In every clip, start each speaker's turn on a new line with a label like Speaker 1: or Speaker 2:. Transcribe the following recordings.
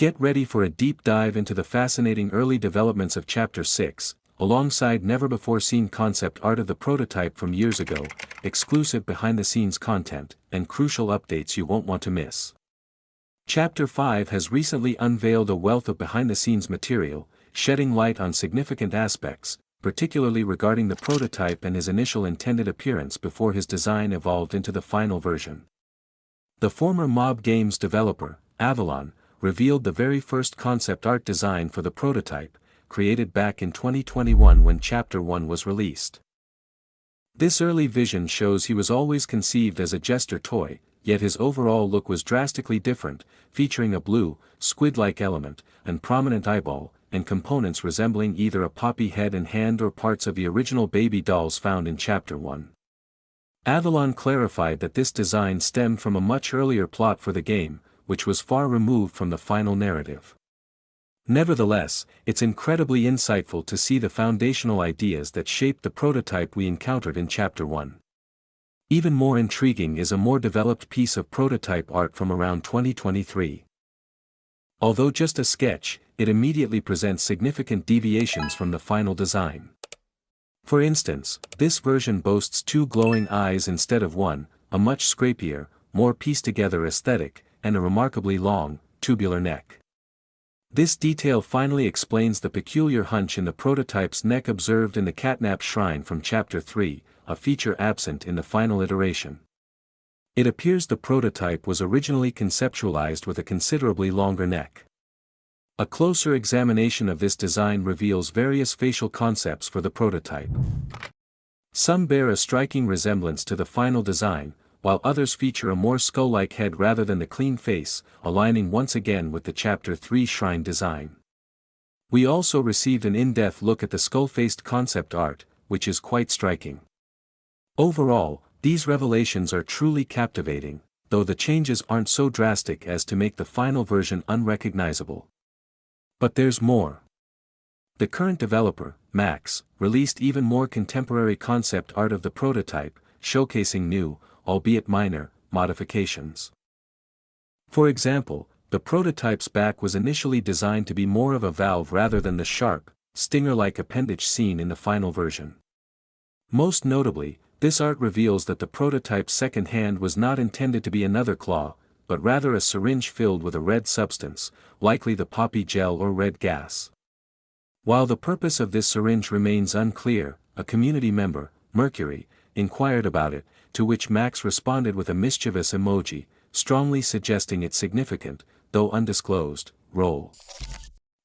Speaker 1: Get ready for a deep dive into the fascinating early developments of Chapter 6, alongside never-before-seen concept art of the prototype from years ago, exclusive behind-the-scenes content, and crucial updates you won't want to miss. Chapter 5 has recently unveiled a wealth of behind-the-scenes material, shedding light on significant aspects, particularly regarding the prototype and his initial intended appearance before his design evolved into the final version. The former Mob Games developer, Avalon, revealed the very first concept art design for the prototype, created back in 2021 when Chapter 1 was released. This early vision shows he was always conceived as a jester toy, yet his overall look was drastically different, featuring a blue, squid-like element, and prominent eyeball, and components resembling either a poppy head and hand or parts of the original baby dolls found in Chapter 1. Avalon clarified that this design stemmed from a much earlier plot for the game, which was far removed from the final narrative. Nevertheless, it's incredibly insightful to see the foundational ideas that shaped the prototype we encountered in Chapter 1. Even more intriguing is a more developed piece of prototype art from around 2023. Although just a sketch, it immediately presents significant deviations from the final design. For instance, this version boasts two glowing eyes instead of one, a much scrapier, more pieced-together aesthetic, and a remarkably long, tubular neck. This detail finally explains the peculiar hunch in the prototype's neck observed in the catnap shrine from Chapter 3, a feature absent in the final iteration. It appears the prototype was originally conceptualized with a considerably longer neck. A closer examination of this design reveals various facial concepts for the prototype. Some bear a striking resemblance to the final design, while others feature a more skull-like head rather than the clean face, aligning once again with the Chapter 3 shrine design. We also received an in-depth look at the skull-faced concept art, which is quite striking. Overall, these revelations are truly captivating, though the changes aren't so drastic as to make the final version unrecognizable. But there's more. The current developer, Max, released even more contemporary concept art of the prototype, showcasing new, albeit minor, modifications. For example, the prototype's back was initially designed to be more of a valve rather than the sharp, stinger-like appendage seen in the final version. Most notably, this art reveals that the prototype's second hand was not intended to be another claw, but rather a syringe filled with a red substance, likely the poppy gel or red gas. While the purpose of this syringe remains unclear, a community member, Mercury, inquired about it, to which Max responded with a mischievous emoji, strongly suggesting its significant, though undisclosed, role.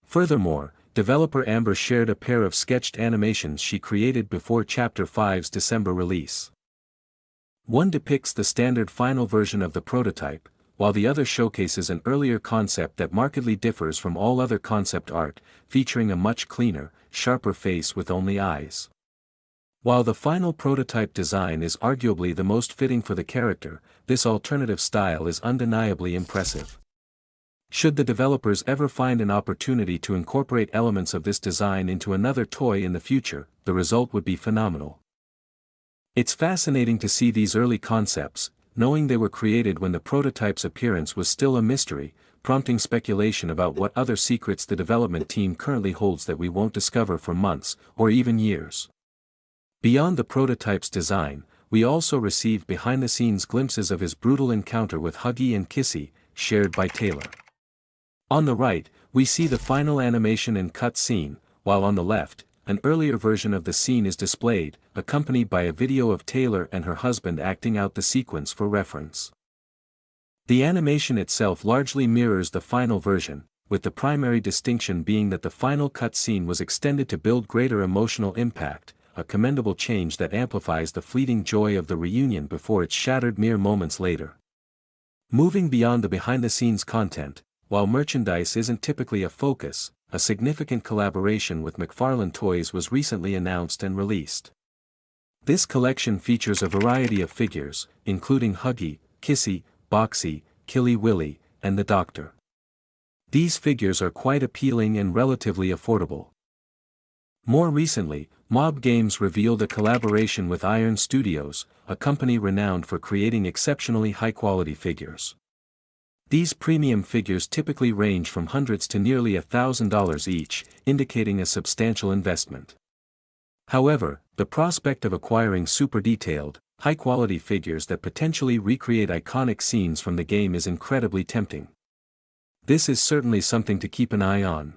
Speaker 1: Furthermore, developer Amber shared a pair of sketched animations she created before Chapter 5's December release. One depicts the standard final version of the prototype, while the other showcases an earlier concept that markedly differs from all other concept art, featuring a much cleaner, sharper face with only eyes. While the final prototype design is arguably the most fitting for the character, this alternative style is undeniably impressive. Should the developers ever find an opportunity to incorporate elements of this design into another toy in the future, the result would be phenomenal. It's fascinating to see these early concepts, knowing they were created when the prototype's appearance was still a mystery, prompting speculation about what other secrets the development team currently holds that we won't discover for months, or even years. Beyond the prototype's design, we also received behind-the-scenes glimpses of his brutal encounter with Huggy and Kissy, shared by Taylor. On the right, we see the final animation and cut scene, while on the left, an earlier version of the scene is displayed, accompanied by a video of Taylor and her husband acting out the sequence for reference. The animation itself largely mirrors the final version, with the primary distinction being that the final cut scene was extended to build greater emotional impact, a commendable change that amplifies the fleeting joy of the reunion before it's shattered mere moments later. Moving beyond the behind-the-scenes content, while merchandise isn't typically a focus, a significant collaboration with McFarlane Toys was recently announced and released. This collection features a variety of figures, including Huggy, Kissy, Boxy, Killy Willy, and the Doctor. These figures are quite appealing and relatively affordable. More recently, Mob Games revealed a collaboration with Iron Studios, a company renowned for creating exceptionally high-quality figures. These premium figures typically range from hundreds to nearly $1,000 each, indicating a substantial investment. However, the prospect of acquiring super detailed, high-quality figures that potentially recreate iconic scenes from the game is incredibly tempting. This is certainly something to keep an eye on.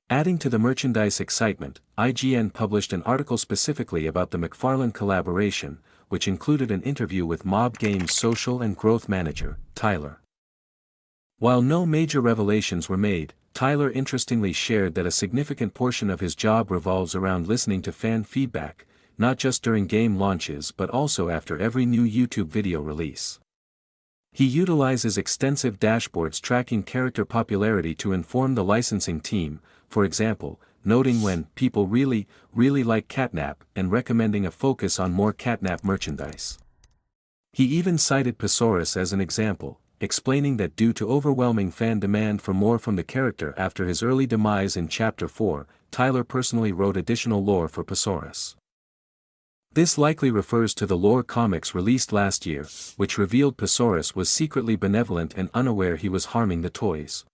Speaker 1: Adding to the merchandise excitement, IGN published an article specifically about the McFarlane collaboration, which included an interview with Mob Games' social and growth manager, Tyler. While no major revelations were made, Tyler interestingly shared that a significant portion of his job revolves around listening to fan feedback, not just during game launches but also after every new YouTube video release. He utilizes extensive dashboards tracking character popularity to inform the licensing team, for example, noting when people really like Catnap and recommending a focus on more Catnap merchandise. He even cited Pesaurus as an example, explaining that due to overwhelming fan demand for more from the character after his early demise in Chapter 4, Tyler personally wrote additional lore for Pesaurus. This likely refers to the lore comics released last year, which revealed Pesaurus was secretly benevolent and unaware he was harming the toys.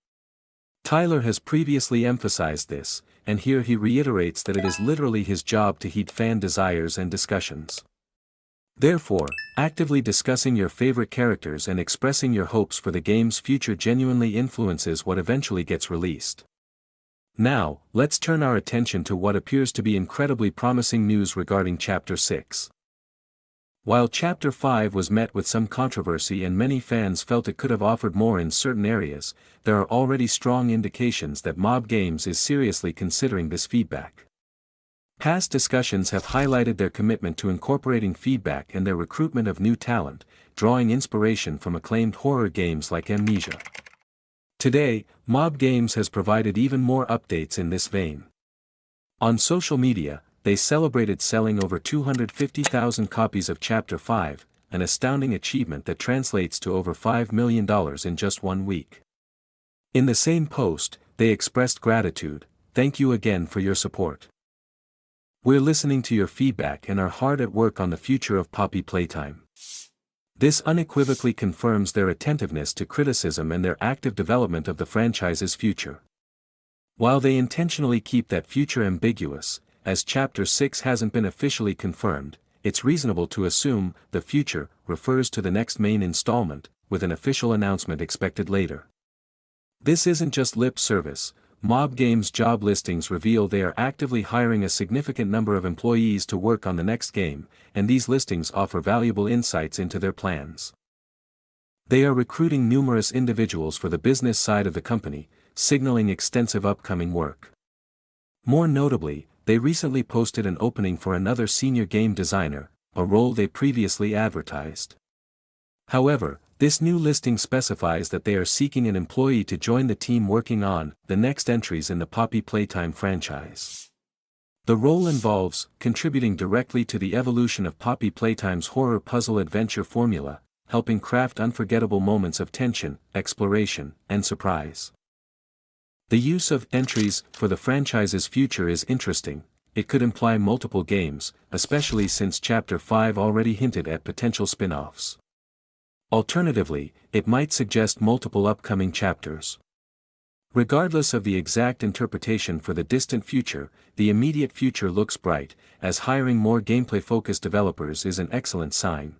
Speaker 1: Tyler has previously emphasized this, and here he reiterates that it is literally his job to heed fan desires and discussions. Therefore, actively discussing your favorite characters and expressing your hopes for the game's future genuinely influences what eventually gets released. Now, let's turn our attention to what appears to be incredibly promising news regarding Chapter 6. While Chapter 5 was met with some controversy and many fans felt it could have offered more in certain areas, there are already strong indications that Mob Games is seriously considering this feedback. Past discussions have highlighted their commitment to incorporating feedback and their recruitment of new talent, drawing inspiration from acclaimed horror games like Amnesia. Today, Mob Games has provided even more updates in this vein. On social media, they celebrated selling over 250,000 copies of Chapter 5, an astounding achievement that translates to over $5 million in just 1 week. In the same post, they expressed gratitude, "Thank you again for your support. We're listening to your feedback and are hard at work on the future of Poppy Playtime." This unequivocally confirms their attentiveness to criticism and their active development of the franchise's future. While they intentionally keep that future ambiguous, as Chapter 6 hasn't been officially confirmed, it's reasonable to assume the future refers to the next main installment, with an official announcement expected later. This isn't just lip service. Mob Games job listings reveal they are actively hiring a significant number of employees to work on the next game, and these listings offer valuable insights into their plans. They are recruiting numerous individuals for the business side of the company, signaling extensive upcoming work. More notably, they recently posted an opening for another senior game designer, a role they previously advertised. However, this new listing specifies that they are seeking an employee to join the team working on the next entries in the Poppy Playtime franchise. The role involves contributing directly to the evolution of Poppy Playtime's horror puzzle adventure formula, helping craft unforgettable moments of tension, exploration, and surprise. The use of entries for the franchise's future is interesting. It could imply multiple games, especially since Chapter 5 already hinted at potential spin-offs. Alternatively, it might suggest multiple upcoming chapters. Regardless of the exact interpretation for the distant future, the immediate future looks bright, as hiring more gameplay-focused developers is an excellent sign.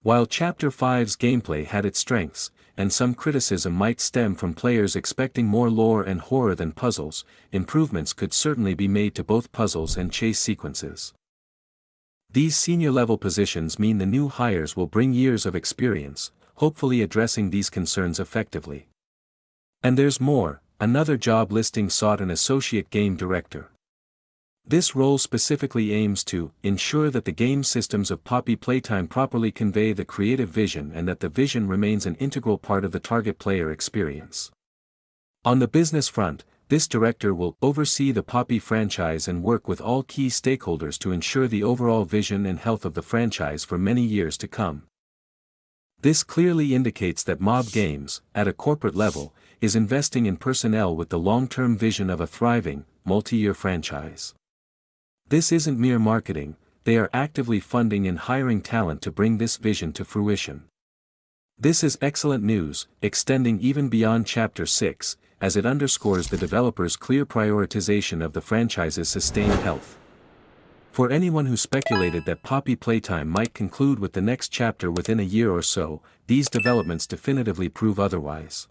Speaker 1: While Chapter 5's gameplay had its strengths, and some criticism might stem from players expecting more lore and horror than puzzles, improvements could certainly be made to both puzzles and chase sequences. These senior-level positions mean the new hires will bring years of experience, hopefully addressing these concerns effectively. And there's more. Another job listing sought an associate game director. This role specifically aims to ensure that the game systems of Poppy Playtime properly convey the creative vision and that the vision remains an integral part of the target player experience. On the business front, this director will oversee the Poppy franchise and work with all key stakeholders to ensure the overall vision and health of the franchise for many years to come. This clearly indicates that Mob Games, at a corporate level, is investing in personnel with the long-term vision of a thriving, multi-year franchise. This isn't mere marketing, they are actively funding and hiring talent to bring this vision to fruition. This is excellent news, extending even beyond Chapter 6, as it underscores the developers' clear prioritization of the franchise's sustained health. For anyone who speculated that Poppy Playtime might conclude with the next chapter within a year or so, these developments definitively prove otherwise.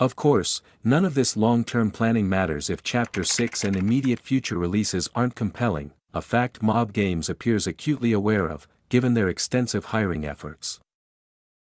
Speaker 1: Of course, none of this long-term planning matters if Chapter 6 and immediate future releases aren't compelling, a fact Mob Games appears acutely aware of, given their extensive hiring efforts.